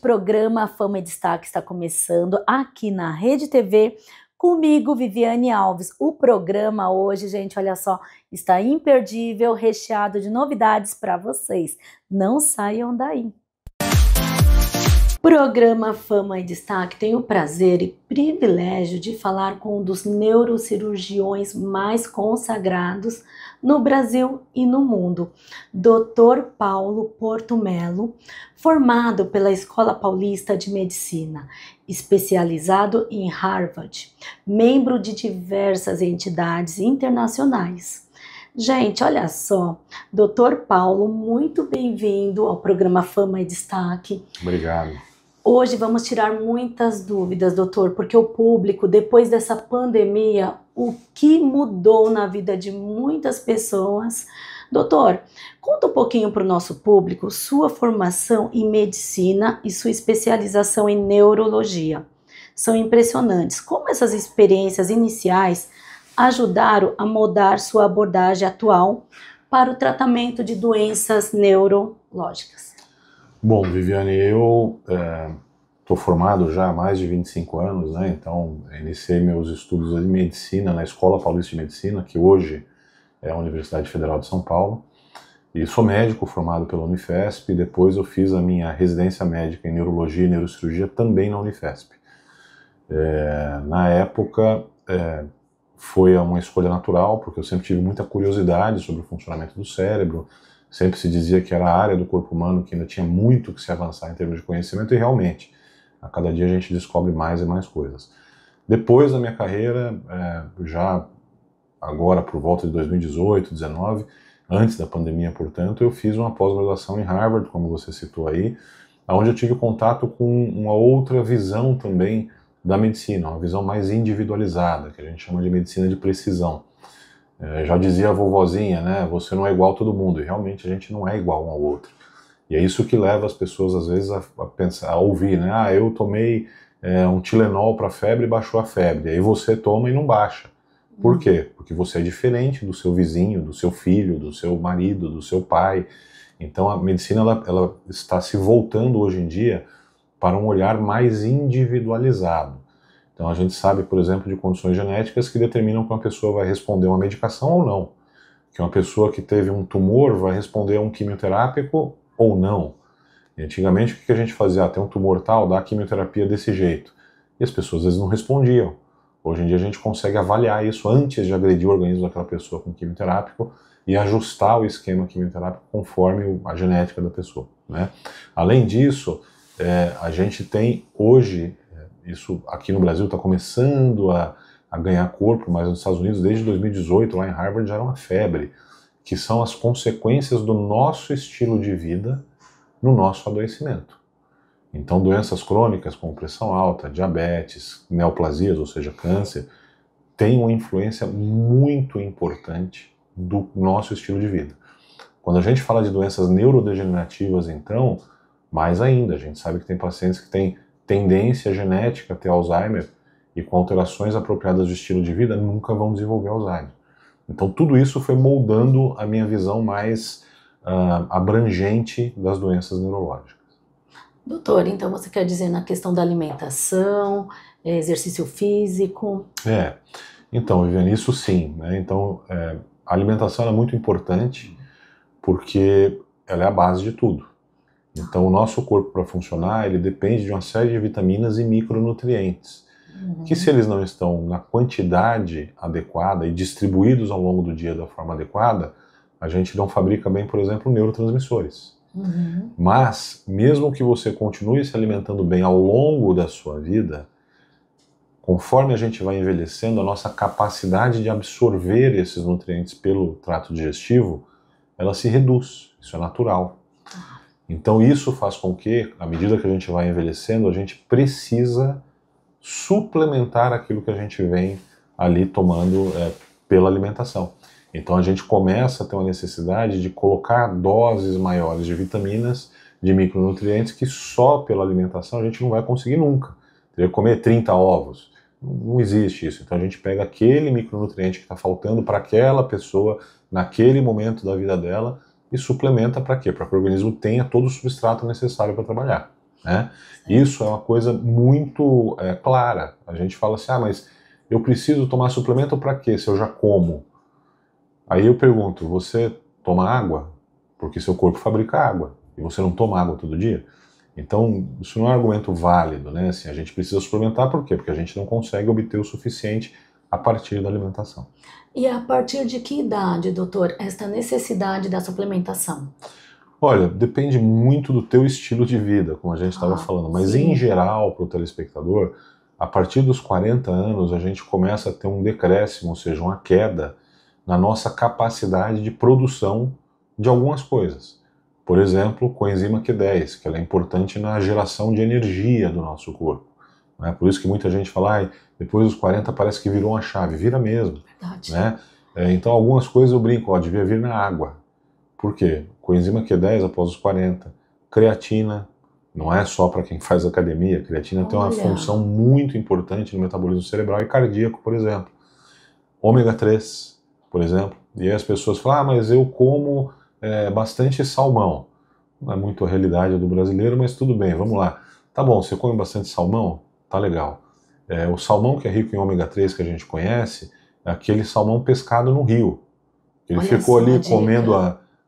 programa Fama e Destaque está começando aqui na Rede TV, comigo, Viviane Alves. O programa hoje, gente, olha só, está imperdível, recheado de novidades para vocês. Não saiam daí. Programa Fama e Destaque tem o prazer e privilégio de falar com um dos neurocirurgiões mais consagrados no Brasil e no mundo, Dr. Paulo Porto Melo, formado pela Escola Paulista de Medicina, especializado em Harvard, membro de diversas entidades internacionais. Gente, olha só, Dr. Paulo, muito bem-vindo ao programa Fama e Destaque. Obrigado. Hoje vamos tirar muitas dúvidas, doutor, porque o público, depois dessa pandemia, o que mudou na vida de muitas pessoas? Doutor, conta um pouquinho para o nosso público sua formação em medicina e sua especialização em neurologia. São impressionantes. Como essas experiências iniciais ajudaram a moldar sua abordagem atual para o tratamento de doenças neurológicas? Bom, Viviane, eu estou formado já há mais de 25 anos, né? Então iniciei meus estudos de medicina na Escola Paulista de Medicina, que hoje é a Universidade Federal de São Paulo, e sou médico formado pela Unifesp, e depois eu fiz a minha residência médica em neurologia e neurocirurgia também na Unifesp. Na época foi uma escolha natural, porque eu sempre tive muita curiosidade sobre o funcionamento do cérebro. Sempre se dizia que era a área do corpo humano que ainda tinha muito que se avançar em termos de conhecimento, e realmente, a cada dia a gente descobre mais e mais coisas. Depois da minha carreira, já agora por volta de 2018, 2019, antes da pandemia, portanto, eu fiz uma pós-graduação em Harvard, como você citou aí, onde eu tive contato com uma outra visão também da medicina, uma visão mais individualizada, que a gente chama de medicina de precisão. Já dizia a vovozinha, né? Você não é igual a todo mundo, e realmente a gente não é igual um ao outro. E é isso que leva as pessoas às vezes a pensar, a ouvir, né? Ah, eu tomei um Tilenol para febre e baixou a febre, aí você toma e não baixa. Por quê? Porque você é diferente do seu vizinho, do seu filho, do seu marido, do seu pai. Então a medicina ela está se voltando hoje em dia para um olhar mais individualizado. Então a gente sabe, por exemplo, de condições genéticas que determinam que uma pessoa vai responder a uma medicação ou não. Que uma pessoa que teve um tumor vai responder a um quimioterápico ou não. E antigamente o que a gente fazia? Ah, tem um tumor tal, dá a quimioterapia desse jeito. E as pessoas às vezes não respondiam. Hoje em dia a gente consegue avaliar isso antes de agredir o organismo daquela pessoa com quimioterápico e ajustar o esquema quimioterápico conforme a genética da pessoa, né? Além disso, a gente tem hoje, isso aqui no Brasil está começando a ganhar corpo, mas nos Estados Unidos desde 2018, lá em Harvard, já era uma febre, que são as consequências do nosso estilo de vida no nosso adoecimento. Então doenças crônicas como pressão alta, diabetes, neoplasias, ou seja, câncer, têm uma influência muito importante do nosso estilo de vida. Quando a gente fala de doenças neurodegenerativas, então, mais ainda, a gente sabe que tem pacientes que têm tendência genética a ter Alzheimer e com alterações apropriadas de estilo de vida nunca vão desenvolver Alzheimer. Então tudo isso foi moldando a minha visão mais abrangente das doenças neurológicas. Doutor, então você quer dizer na questão da alimentação, exercício físico? Então, Viviane, isso sim, né? Então, a alimentação é muito importante porque ela é a base de tudo. Então, o nosso corpo, para funcionar, ele depende de uma série de vitaminas e micronutrientes, que se eles não estão na quantidade adequada e distribuídos ao longo do dia da forma adequada, a gente não fabrica bem, por exemplo, neurotransmissores. Mas, mesmo que você continue se alimentando bem ao longo da sua vida, conforme a gente vai envelhecendo, a nossa capacidade de absorver esses nutrientes pelo trato digestivo, ela se reduz. Isso é natural. Então isso faz com que, à medida que a gente vai envelhecendo, a gente precisa suplementar aquilo que a gente vem ali tomando pela alimentação. Então a gente começa a ter uma necessidade de colocar doses maiores de vitaminas, de micronutrientes, que só pela alimentação a gente não vai conseguir nunca. Teria que comer 30 ovos. Não existe isso. Então a gente pega aquele micronutriente que está faltando para aquela pessoa, naquele momento da vida dela, e suplementa para quê? Para que o organismo tenha todo o substrato necessário para trabalhar. né? Isso é uma coisa muito clara. A gente fala assim, mas eu preciso tomar suplemento para quê, se eu já como? Aí eu pergunto, você toma água? Porque seu corpo fabrica água, e você não toma água todo dia? Então, isso não é um argumento válido, né? Assim, a gente precisa suplementar, por quê? Porque a gente não consegue obter o suficiente a partir da alimentação. E a partir de que idade, doutor, esta necessidade da suplementação? Olha, depende muito do teu estilo de vida, como a gente estava falando, mas sim. em geral, para o telespectador, a partir dos 40 anos a gente começa a ter um decréscimo, ou seja, uma queda na nossa capacidade de produção de algumas coisas. Por exemplo, coenzima Q10, que ela é importante na geração de energia do nosso corpo. Né? Por isso que muita gente fala, depois dos 40 parece que virou uma chave. Vira mesmo. Verdade. Né? Então algumas coisas eu brinco, devia vir na água. Por quê? Coenzima Q10 após os 40. Creatina, não é só para quem faz academia, creatina tem uma função muito importante no metabolismo cerebral e cardíaco, por exemplo. Ômega 3, por exemplo. E aí as pessoas falam, mas eu como bastante salmão. Não é muito a realidade do brasileiro, mas tudo bem, vamos lá. Tá bom, você come bastante salmão? Tá legal. O salmão que é rico em ômega 3 que a gente conhece, é aquele salmão pescado no rio. Ele ficou ali comendo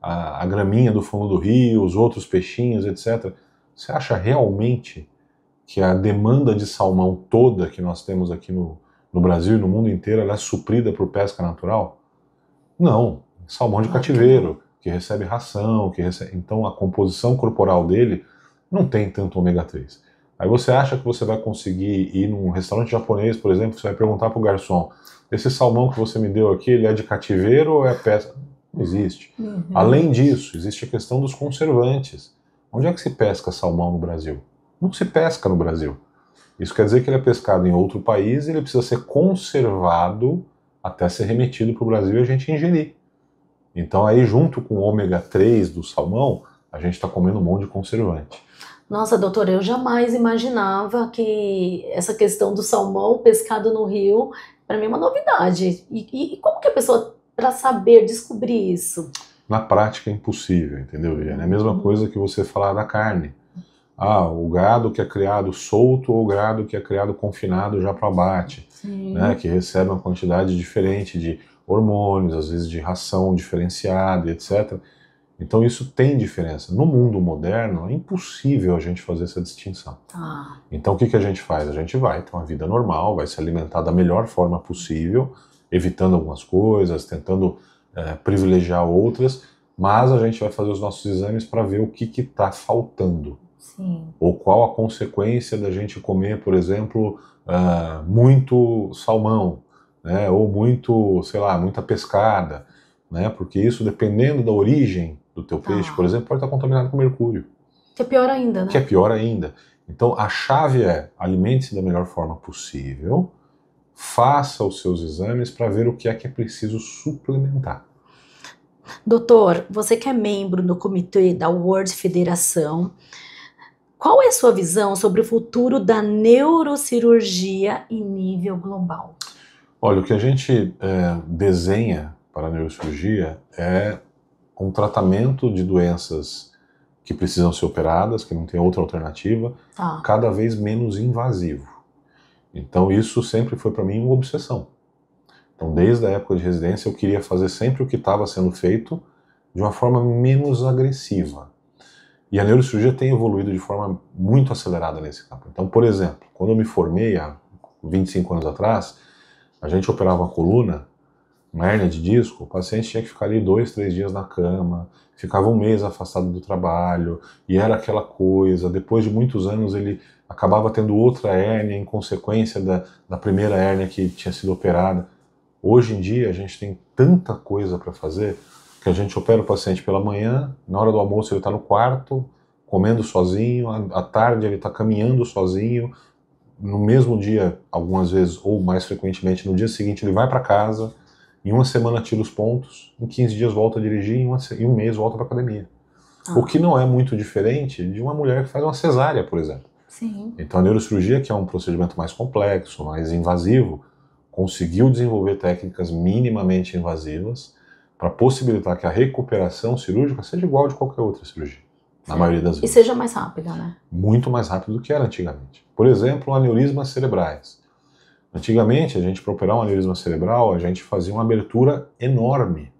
a graminha do fundo do rio, os outros peixinhos, etc. Você acha realmente que a demanda de salmão toda que nós temos aqui no Brasil e no mundo inteiro, ela é suprida por pesca natural? Não. Salmão de cativeiro, que recebe ração, então a composição corporal dele não tem tanto ômega 3. Aí você acha que você vai conseguir ir num restaurante japonês, por exemplo, você vai perguntar para o garçom, esse salmão que você me deu aqui, ele é de cativeiro ou é pesca? Não existe. Além disso, existe a questão dos conservantes. Onde é que se pesca salmão no Brasil? Não se pesca no Brasil. Isso quer dizer que ele é pescado em outro país e ele precisa ser conservado até ser remetido para o Brasil e a gente ingerir. Então aí junto com o ômega 3 do salmão, a gente está comendo um monte de conservante. Nossa, doutora, eu jamais imaginava que essa questão do salmão pescado no rio, para mim é uma novidade. E como que a pessoa, para saber, descobrir isso? Na prática é impossível, entendeu, Viviane? É a mesma coisa que você falar da carne. O gado que é criado solto ou o gado que é criado confinado já para abate, né, que recebe uma quantidade diferente de hormônios, às vezes de ração diferenciada, etc. Então isso tem diferença. No mundo moderno é impossível a gente fazer essa distinção. Então o que a gente faz? A gente vai ter uma vida normal, vai se alimentar da melhor forma possível, evitando algumas coisas, tentando privilegiar outras, mas a gente vai fazer os nossos exames para ver o que está faltando. Ou qual a consequência da gente comer, por exemplo, muito salmão, né, ou muito, sei lá, muita pescada, né, porque isso, dependendo da origem do teu peixe, por exemplo, pode estar contaminado com mercúrio. Que é pior ainda, né? Que é pior ainda. Então, a chave é, alimente-se da melhor forma possível, faça os seus exames para ver o que é preciso suplementar. Doutor, você que é membro do comitê da World Federação, qual é a sua visão sobre o futuro da neurocirurgia em nível global? Olha, o que a gente desenha para a neurocirurgia é um tratamento de doenças que precisam ser operadas, que não tem outra alternativa, cada vez menos invasivo. Então isso sempre foi para mim uma obsessão. Então desde a época de residência eu queria fazer sempre o que estava sendo feito de uma forma menos agressiva. E a neurocirurgia tem evoluído de forma muito acelerada nesse campo. Então, por exemplo, quando eu me formei há 25 anos atrás, a gente operava a coluna, uma hérnia de disco, o paciente tinha que ficar ali 2, 3 dias na cama, ficava um mês afastado do trabalho, e era aquela coisa, depois de muitos anos ele acabava tendo outra hérnia em consequência da primeira hérnia que tinha sido operada. Hoje em dia a gente tem tanta coisa para fazer, que a gente opera o paciente pela manhã, na hora do almoço ele está no quarto, comendo sozinho, à tarde ele está caminhando sozinho, no mesmo dia, algumas vezes, ou mais frequentemente, no dia seguinte ele vai para casa, em uma semana tira os pontos, em 15 dias volta a dirigir, em um mês volta para a academia. O que não é muito diferente de uma mulher que faz uma cesárea, por exemplo. Então a neurocirurgia, que é um procedimento mais complexo, mais invasivo, conseguiu desenvolver técnicas minimamente invasivas para possibilitar que a recuperação cirúrgica seja igual de qualquer outra cirurgia. na maioria das E vezes. seja mais rápida, né? Muito mais rápido do que era antigamente. Por exemplo, aneurismas cerebrais. Antigamente, a gente, para operar um aneurisma cerebral, a gente fazia uma abertura enorme.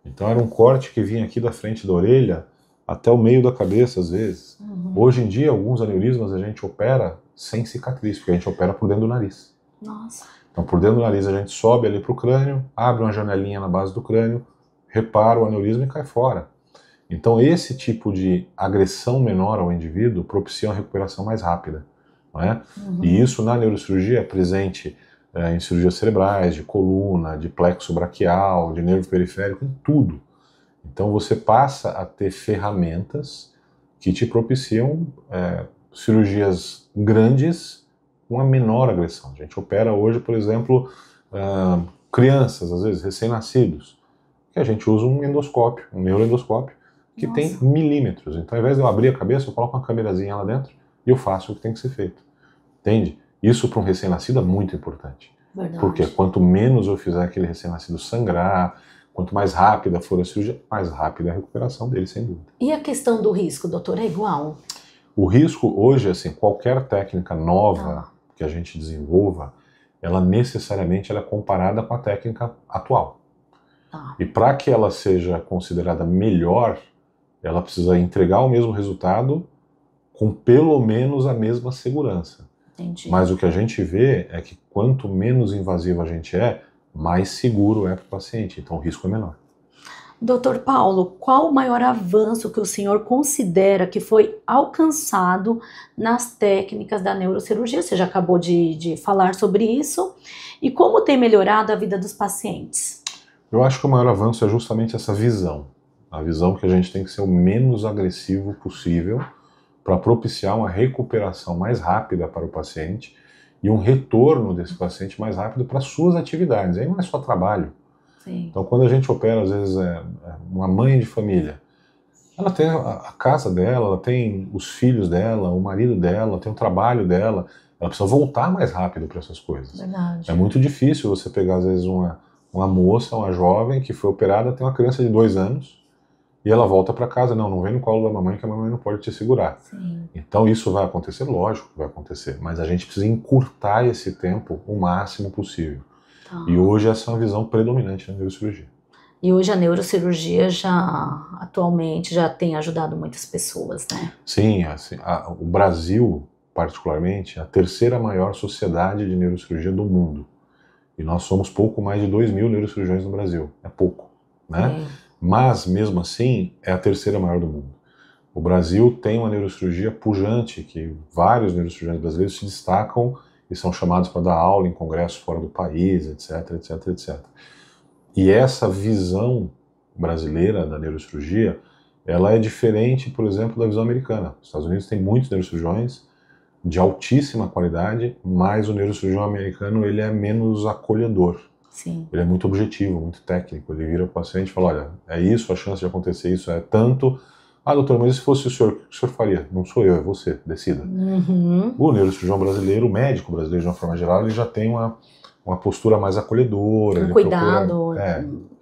Então era um corte que vinha aqui da frente da orelha até o meio da cabeça, às vezes. Hoje em dia, alguns aneurismas a gente opera sem cicatriz, porque a gente opera por dentro do nariz. Nossa. Então, por dentro do nariz, a gente sobe ali para o crânio, abre uma janelinha na base do crânio, repara o aneurisma e cai fora. Então, esse tipo de agressão menor ao indivíduo propicia uma recuperação mais rápida, não é? E isso na neurocirurgia é presente em cirurgias cerebrais, de coluna, de plexo braquial, de nervo periférico, em tudo. Então, você passa a ter ferramentas que te propiciam cirurgias grandes com a menor agressão. A gente opera hoje, por exemplo, crianças, às vezes, recém-nascidos, que a gente usa um endoscópio, um neuroendoscópio, que tem milímetros. Então, ao invés de eu abrir a cabeça, eu coloco uma câmerazinha lá dentro e eu faço o que tem que ser feito. Entende? Isso para um recém-nascido é muito importante. Verdade. Porque quanto menos eu fizer aquele recém-nascido sangrar, quanto mais rápida for a cirurgia, mais rápida é a recuperação dele, sem dúvida. E a questão do risco, doutor, é igual? O risco hoje, assim, qualquer técnica nova que a gente desenvolva, ela necessariamente ela é comparada com a técnica atual. E para que ela seja considerada melhor, ela precisa entregar o mesmo resultado com pelo menos a mesma segurança. Entendi. Mas o que a gente vê é que quanto menos invasivo a gente mais seguro é para o paciente, então o risco é menor. Doutor Paulo, qual o maior avanço que o senhor considera que foi alcançado nas técnicas da neurocirurgia? Você já acabou de falar sobre isso. E como tem melhorado a vida dos pacientes? Eu acho que o maior avanço é justamente essa visão. A visão que a gente tem que ser o menos agressivo possível para propiciar uma recuperação mais rápida para o paciente e um retorno desse paciente mais rápido para suas atividades. Aí não é só trabalho. Sim. Então, quando a gente opera, às vezes, uma mãe de família, ela tem a casa dela, ela tem os filhos dela, o marido dela, tem o trabalho dela, ela precisa voltar mais rápido para essas coisas. Verdade. É muito difícil você pegar, às vezes, uma moça, uma jovem que foi operada, tem uma criança de 2 anos, e ela volta para casa, não vem no colo da mamãe que a mamãe não pode te segurar. Sim. Então isso vai acontecer? Lógico que vai acontecer, mas a gente precisa encurtar esse tempo o máximo possível. E hoje essa é uma visão predominante na neurocirurgia. E hoje a neurocirurgia atualmente já tem ajudado muitas pessoas, né? Sim, assim, o Brasil, particularmente, é a terceira maior sociedade de neurocirurgia do mundo. E nós somos pouco mais de 2.000 neurocirurgiões no Brasil. É pouco, né? Mas, mesmo assim, é a terceira maior do mundo. O Brasil tem uma neurocirurgia pujante, que vários neurocirurgiões brasileiros se destacam e são chamados para dar aula em congressos fora do país, etc, etc, etc. E essa visão brasileira da neurocirurgia, ela é diferente, por exemplo, da visão americana. Os Estados Unidos têm muitos neurocirurgiões de altíssima qualidade, mas o neurocirurgião americano ele é menos acolhedor. Sim. Ele é muito objetivo, muito técnico. Ele vira para o paciente e fala, olha, é isso, a chance de acontecer isso é tanto. Ah, doutor, mas se fosse o senhor, o que o senhor faria? Não sou eu, é você, decida. O neurocirurgião brasileiro, o médico brasileiro de uma forma geral, ele já tem uma postura mais acolhedora. Um cuidado,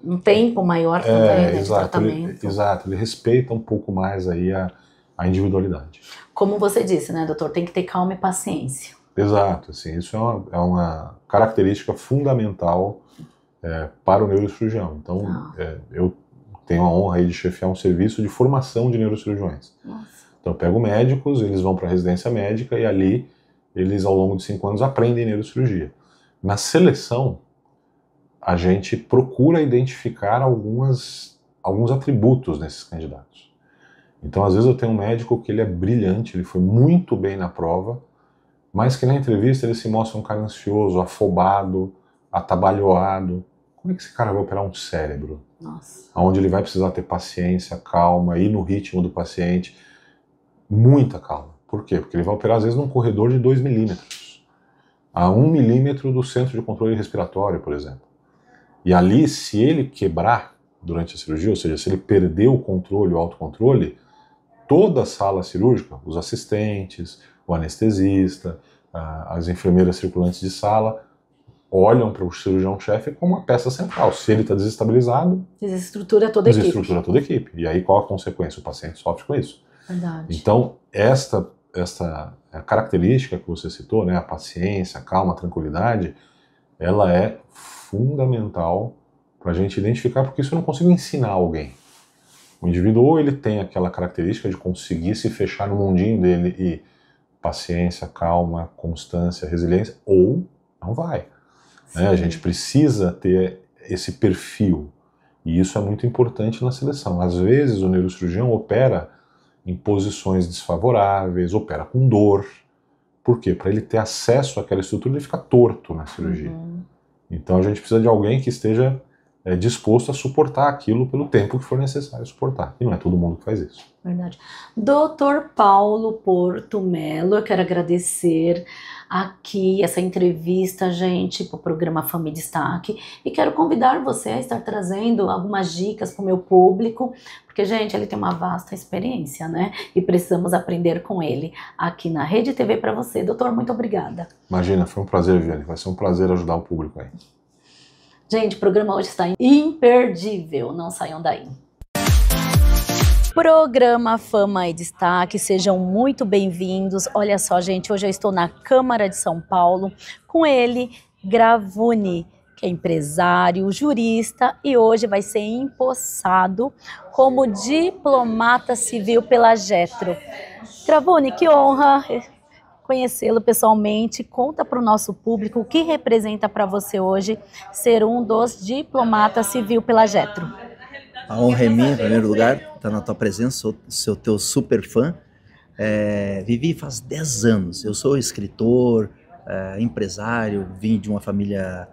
um tempo maior também, né, exato, de tratamento. Ele respeita um pouco mais aí a individualidade. Como você disse, né, doutor, tem que ter calma e paciência. Exato, assim, isso é uma característica fundamental para o neurocirurgião. Então, eu tenho a honra aí de chefiar um serviço de formação de neurocirurgiões. Nossa. Então, eu pego médicos, eles vão para a residência médica e ali eles, ao longo de 5 anos, aprendem neurocirurgia. Na seleção, a gente procura identificar alguns atributos nesses candidatos. Então, às vezes eu tenho um médico que ele é brilhante, ele foi muito bem na prova, mas que na entrevista ele se mostra um cara ansioso, afobado, atabalhoado. Como é que esse cara vai operar um cérebro? Nossa. Onde ele vai precisar ter paciência, calma, ir no ritmo do paciente. Muita calma. Por quê? Porque ele vai operar às vezes num corredor de 2 milímetros. A 1 milímetro do centro de controle respiratório, por exemplo. E ali, se ele quebrar durante a cirurgia, ou seja, se ele perder o controle, o autocontrole, toda a sala cirúrgica, os assistentes, o anestesista, as enfermeiras circulantes de sala, olham para o cirurgião-chefe como uma peça central. Se ele está desestabilizado, Desestrutura toda a equipe. desestrutura toda a equipe. E aí qual a consequência? O paciente sofre com isso. Verdade. Então, esta característica que você citou, né, a paciência, a calma, a tranquilidade, ela é fundamental para a gente identificar, porque isso eu não consigo ensinar alguém. O indivíduo ou ele tem aquela característica de conseguir se fechar no mundinho dele e paciência, calma, constância, resiliência, ou não vai. Né? A gente precisa ter esse perfil, e isso é muito importante na seleção. Às vezes o neurocirurgião opera em posições desfavoráveis, opera com dor. Por quê? Para ele ter acesso àquela estrutura, ele fica torto na cirurgia. Então a gente precisa de alguém que esteja disposto a suportar aquilo pelo tempo que for necessário suportar. E não é todo mundo que faz isso. Verdade. Dr. Paulo Porto Melo, eu quero agradecer aqui essa entrevista, gente, para o programa Fama e Destaque, e quero convidar você a estar trazendo algumas dicas para o meu público, porque, gente, ele tem uma vasta experiência, né? E precisamos aprender com ele aqui na Rede TV para você. Doutor, muito obrigada. Imagina, foi um prazer, Viviane. Vai ser um prazer ajudar o público aí. Gente, o programa hoje está imperdível, não saiam daí. Programa Fama e Destaque, sejam muito bem-vindos. Olha só, gente, hoje eu estou na Câmara de São Paulo com ele, Gravuni, que é empresário, jurista e hoje vai ser empossado como diplomata civil pela Getro. Gravuni, que honra conhecê-lo pessoalmente. Conta para o nosso público o que representa para você hoje ser um dos diplomatas civil pela Getro. A honra é minha, em primeiro lugar, estar na tua presença, sou teu super fã. Vivi faz 10 anos, eu sou escritor, empresário, vim de uma família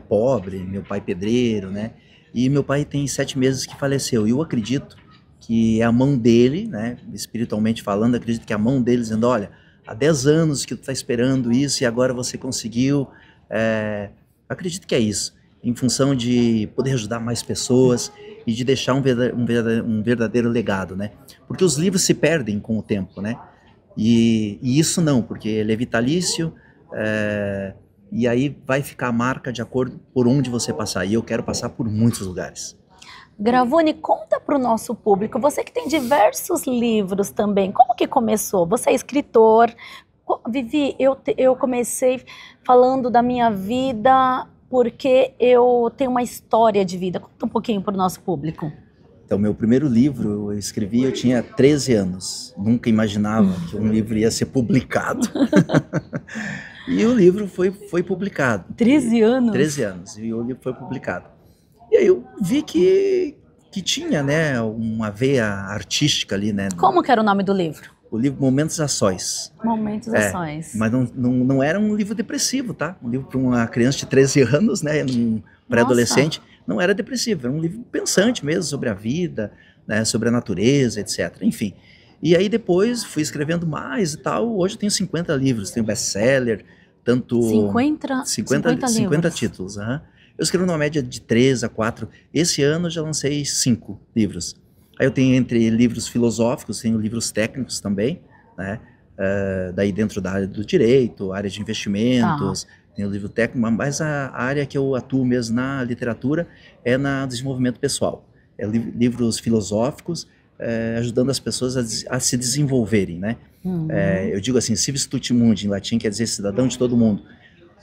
pobre, meu pai pedreiro, né? E meu pai tem 7 meses que faleceu, e eu acredito que é a mão dele, né, espiritualmente falando, acredito que é a mão dele dizendo, olha, há 10 anos que tu está esperando isso e agora você conseguiu. Acredito que é isso, em função de poder ajudar mais pessoas e de deixar um verdadeiro legado, né? Porque os livros se perdem com o tempo, né? E isso não, porque ele é vitalício, e aí vai ficar a marca de acordo por onde você passar. E eu quero passar por muitos lugares. Gravuni, conta para o nosso público, você que tem diversos livros também, como que começou? Você é escritor. Vivi, eu comecei falando da minha vida porque eu tenho uma história de vida. Conta um pouquinho para o nosso público. Então, meu primeiro livro eu escrevi, eu tinha 13 anos. Nunca imaginava que um livro ia ser publicado. E o livro foi publicado. 13 anos? 13 anos, e o livro foi publicado. E aí eu vi que tinha, né, uma veia artística ali, né. Como que era o nome do livro? O livro Momentos a Sós. Momentos a Sós. Mas não era um livro depressivo, tá? Um livro para uma criança de 13 anos, né, um pré-adolescente. Não era depressivo, era um livro pensante mesmo sobre a vida, né, sobre a natureza, etc. Enfim. E aí depois fui escrevendo mais e tal. Hoje eu tenho 50 livros, tenho best-seller, tanto... 50 títulos, aham. Eu escrevo numa média de 3 a 4. Esse ano eu já lancei 5 livros. Aí eu tenho entre livros filosóficos, tenho livros técnicos também, né? Daí dentro da área do direito, área de investimentos, tenho livro técnico, mas a área que eu atuo mesmo na literatura é no desenvolvimento pessoal. Livros filosóficos, ajudando as pessoas a se desenvolverem, né? Eu digo assim, civis tutti mundi, em latim quer dizer cidadão de todo mundo.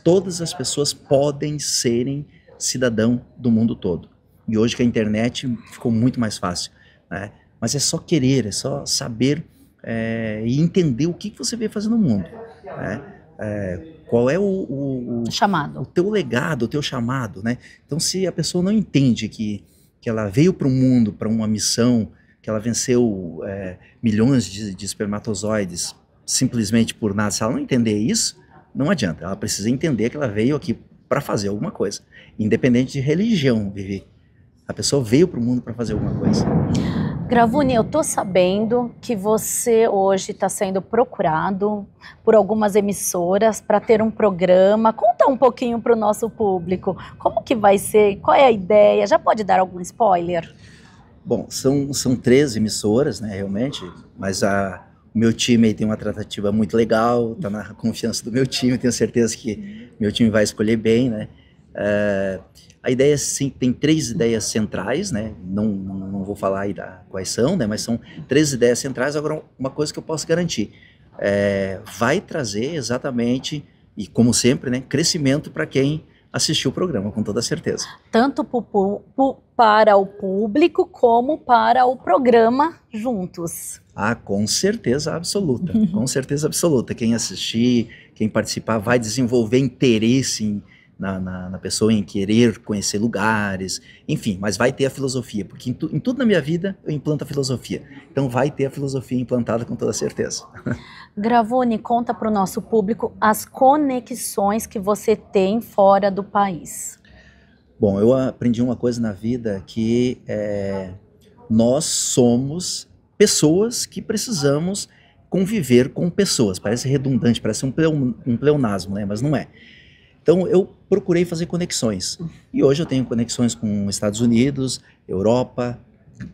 Todas as pessoas podem serem cidadão do mundo todo. E hoje com a internet ficou muito mais fácil, né? Mas é só querer, é só saber e entender o que você veio fazer no mundo, né? Qual é o chamado, o teu legado, o teu chamado, né? Então se a pessoa não entende que ela veio para o mundo, para uma missão, que ela venceu milhões de espermatozoides simplesmente por nada, se ela não entender isso, não adianta, ela precisa entender que ela veio aqui para fazer alguma coisa, independente de religião, Vivi. A pessoa veio para o mundo para fazer alguma coisa. Gravuni, eu tô sabendo que você hoje está sendo procurado por algumas emissoras para ter um programa. Conta um pouquinho para o nosso público. Como que vai ser? Qual é a ideia? Já pode dar algum spoiler? Bom, são 3 emissoras, né, realmente, mas o meu time aí tem uma tratativa muito legal, tá na confiança do meu time, tenho certeza que meu time vai escolher bem, né? A ideia, sim, tem 3 ideias centrais, né? Não vou falar aí quais são, né? Mas são 3 ideias centrais. Agora, uma coisa que eu posso garantir, vai trazer exatamente, e como sempre, né, crescimento para quem assistiu o programa, com toda certeza. Tanto para o público como para o programa juntos. Ah, com certeza absoluta, com certeza absoluta. Quem assistir, quem participar, vai desenvolver interesse na pessoa, em querer conhecer lugares, enfim, mas vai ter a filosofia, porque em tudo na minha vida eu implanto a filosofia. Então vai ter a filosofia implantada com toda certeza. Gravone, conta para o nosso público as conexões que você tem fora do país. Bom, eu aprendi uma coisa na vida que nós somos pessoas que precisamos conviver com pessoas. Parece redundante, parece um pleonasmo, né? Mas não é. Então eu procurei fazer conexões. E hoje eu tenho conexões com Estados Unidos, Europa,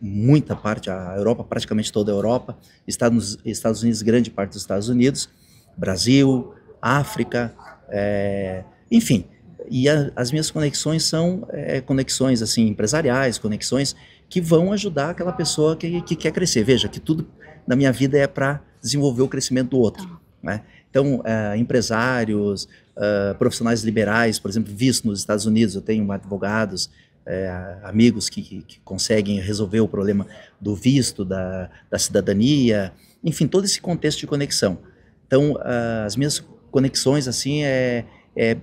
muita parte, a Europa, praticamente toda a Europa, Estados Unidos, grande parte dos Estados Unidos, Brasil, África, enfim. E as minhas conexões são conexões assim, empresariais, conexões que vão ajudar aquela pessoa que quer crescer. Veja que tudo na minha vida é para desenvolver o crescimento do outro, né? Então, empresários, profissionais liberais, por exemplo, visto nos Estados Unidos, eu tenho advogados, amigos que conseguem resolver o problema do visto, da cidadania, enfim, todo esse contexto de conexão. Então, as minhas conexões, assim, é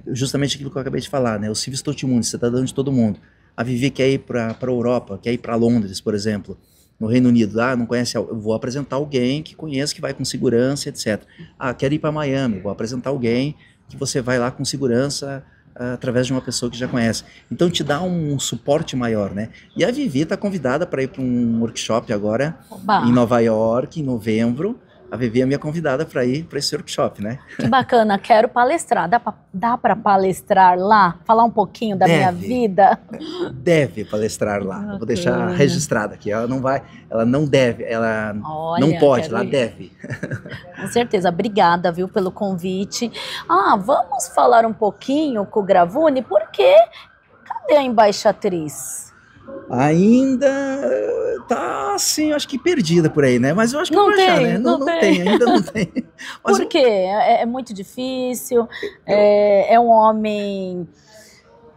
justamente aquilo que eu acabei de falar, né? O civis tot mundi, cidadão de todo mundo. A Vivi quer ir para a Europa, quer ir para Londres, por exemplo, no Reino Unido. Não conhece, eu vou apresentar alguém que conheça, que vai com segurança, etc. Quer ir para Miami, vou apresentar alguém que você vai lá com segurança, através de uma pessoa que já conhece. Então te dá um suporte maior, né? E a Vivi está convidada para ir para um workshop agora em Nova York, em novembro. A Vivi é minha convidada para ir para esse workshop, né? Que bacana, quero palestrar. Dá para palestrar lá? Falar um pouquinho da minha vida? Deve palestrar lá. Eu vou deixar registrado aqui. Ela não deve, ela não pode, ela deve. Com certeza, obrigada, viu, pelo convite. Vamos falar um pouquinho com o Gravone, porque cadê a embaixatriz? Ainda tá assim, acho que perdida por aí, né? Mas eu acho que não vai achar, né? Não tem, ainda não tem. Mas por quê? É muito difícil? É um homem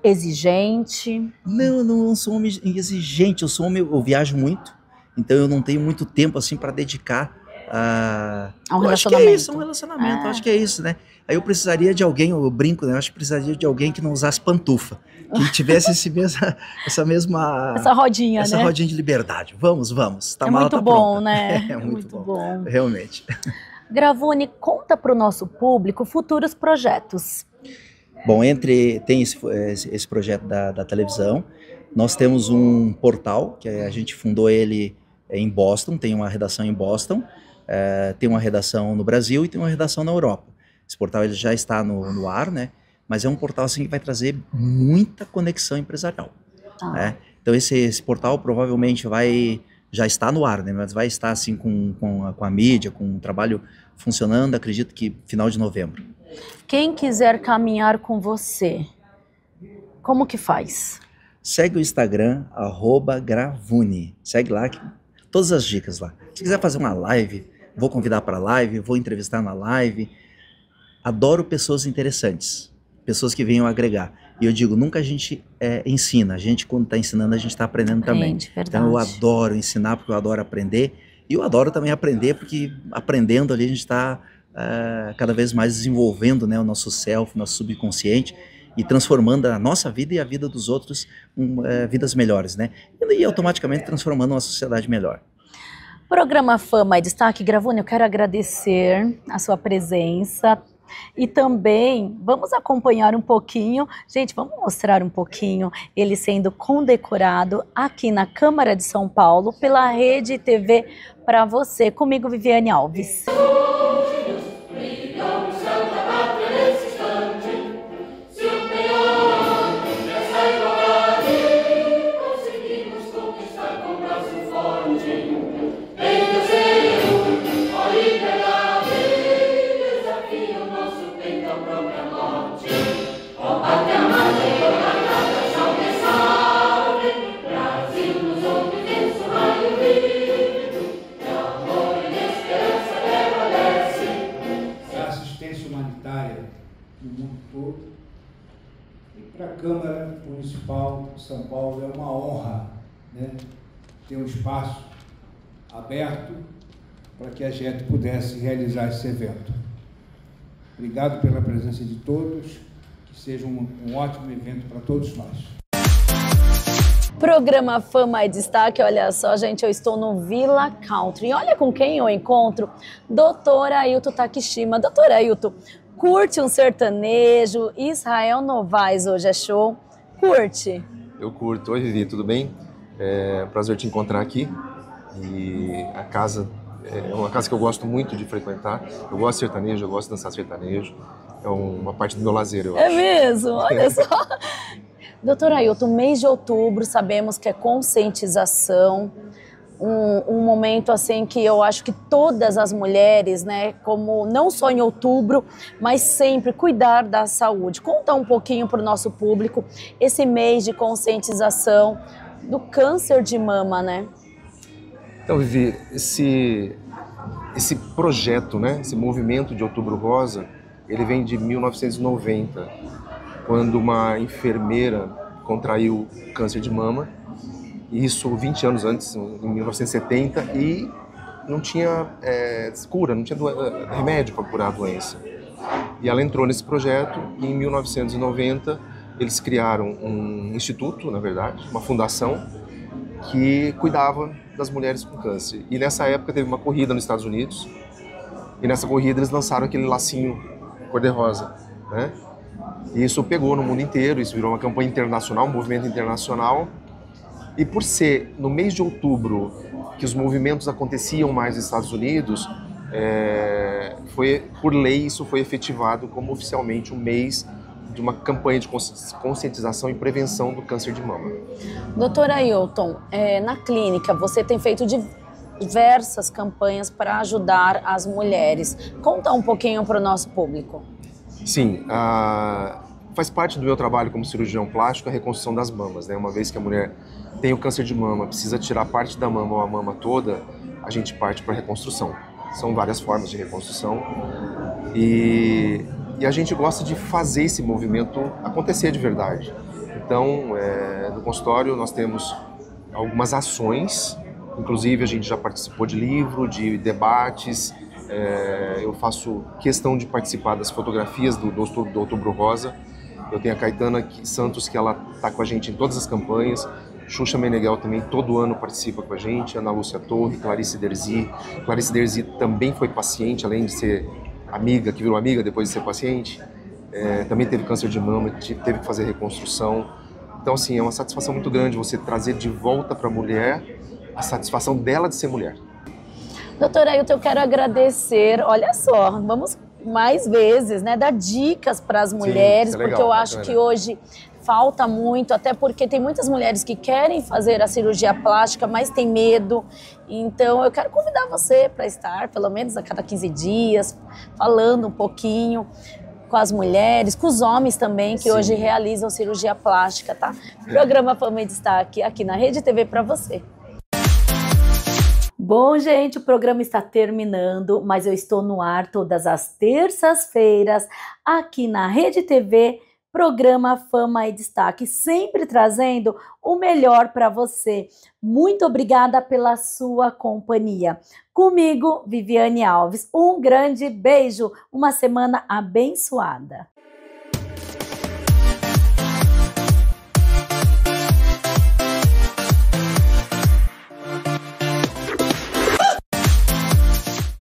exigente? Não sou um homem exigente, eu viajo muito, então eu não tenho muito tempo assim para dedicar a um relacionamento. Acho que é isso, um relacionamento, acho que é isso, né? Aí eu precisaria de alguém, eu brinco, né? Eu acho que precisaria de alguém que não usasse pantufa, que tivesse essa rodinha, né? Rodinha de liberdade. Vamos, tá mal, muito tá bom, pronta. né? É muito bom, realmente. Gravone, conta para o nosso público futuros projetos. Bom, tem esse projeto da televisão. Nós temos um portal, que a gente fundou ele em Boston, tem uma redação em Boston, tem uma redação no Brasil e tem uma redação na Europa. Esse portal ele já está no ar, né? Mas é um portal assim, que vai trazer muita conexão empresarial. Né? Então esse portal provavelmente já está no ar, né? Mas vai estar assim com a mídia, com o trabalho funcionando, acredito que final de novembro. Quem quiser caminhar com você, como que faz? Segue o Instagram, @Gravone. Segue lá, todas as dicas lá. Se quiser fazer uma live, vou convidar para a live, vou entrevistar na live. Adoro pessoas interessantes, pessoas que venham agregar. E eu digo, nunca a gente ensina, a gente quando está ensinando, a gente está aprendendo também. Verdade. Então eu adoro ensinar porque eu adoro aprender. E eu adoro também aprender porque aprendendo ali a gente está cada vez mais desenvolvendo, né, o nosso self, nosso subconsciente e transformando a nossa vida e a vida dos outros vidas melhores, né? E automaticamente transformando uma sociedade melhor. Programa Fama e Destaque, Gravone, eu quero agradecer a sua presença e também vamos acompanhar um pouquinho, gente, vamos mostrar um pouquinho ele sendo condecorado aqui na Câmara de São Paulo pela Rede TV para você, comigo Viviane Alves. Até a mundo todo. E para a Câmara Municipal de São Paulo é uma honra, né, ter um espaço aberto para que a gente pudesse realizar esse evento. Obrigado pela presença de todos, que seja um ótimo evento para todos nós. Programa Fama e Destaque, olha só, gente, eu estou no Villa Country. Olha com quem eu encontro, Dr. Ailton Takishima. Dr. Ailton, curte um sertanejo? Israel Novaes hoje é show? Curte? Eu curto. Oi, Vivi, tudo bem? É um prazer te encontrar aqui. E a casa é uma casa que eu gosto muito de frequentar. Eu gosto de sertanejo, eu gosto de dançar sertanejo. É uma parte do meu lazer, eu acho. É mesmo? Olha só. Doutora Ailton, mês de outubro, sabemos que é conscientização, um momento assim que eu acho que todas as mulheres, né, como não só em outubro, mas sempre cuidar da saúde. Conta um pouquinho para o nosso público esse mês de conscientização do câncer de mama, né? Então, Vivi, esse projeto, né, esse movimento de Outubro Rosa, ele vem de 1990. Quando uma enfermeira contraiu câncer de mama, isso 20 anos antes, em 1970, e não tinha cura, não tinha remédio para curar a doença. E ela entrou nesse projeto e em 1990 eles criaram um instituto, na verdade, uma fundação, que cuidava das mulheres com câncer. E nessa época teve uma corrida nos Estados Unidos, e nessa corrida eles lançaram aquele lacinho cor-de-rosa, né? E isso pegou no mundo inteiro, isso virou uma campanha internacional, um movimento internacional. E por ser no mês de outubro que os movimentos aconteciam mais nos Estados Unidos, por lei isso foi efetivado como oficialmente um mês de uma campanha de conscientização e prevenção do câncer de mama. Doutora Ailton, na clínica você tem feito diversas campanhas para ajudar as mulheres. Conta um pouquinho para o nosso público. Sim, faz parte do meu trabalho como cirurgião plástico a reconstrução das mamas, né? Uma vez que a mulher tem o câncer de mama, precisa tirar parte da mama ou a mama toda, a gente parte para a reconstrução. São várias formas de reconstrução e a gente gosta de fazer esse movimento acontecer de verdade. Então, no consultório nós temos algumas ações, inclusive a gente já participou de livro, de debates. Eu faço questão de participar das fotografias do Outubro Rosa. Eu tenho a Caetana Santos, que ela está com a gente em todas as campanhas. Xuxa Meneghel também todo ano participa com a gente. Ana Lúcia Torre, Clarice Derzi. Clarice Derzi também foi paciente, além de ser amiga, que virou amiga depois de ser paciente. Também teve câncer de mama, teve que fazer reconstrução. Então, assim, é uma satisfação muito grande você trazer de volta para a mulher a satisfação dela de ser mulher. Doutora Ailton, eu quero agradecer, olha só, vamos mais vezes, né, dar dicas para as mulheres, sim, legal, porque eu acho que hoje falta muito, até porque tem muitas mulheres que querem fazer a cirurgia plástica, mas tem medo. Então eu quero convidar você para estar, pelo menos a cada 15 dias, falando um pouquinho com as mulheres, com os homens também, que hoje realizam cirurgia plástica, tá? Programa Fama e Destaque aqui na Rede TV para você. Bom, gente, o programa está terminando, mas eu estou no ar todas as terças-feiras aqui na Rede TV, programa Fama e Destaque, sempre trazendo o melhor para você. Muito obrigada pela sua companhia. Comigo, Viviane Alves. Um grande beijo, uma semana abençoada.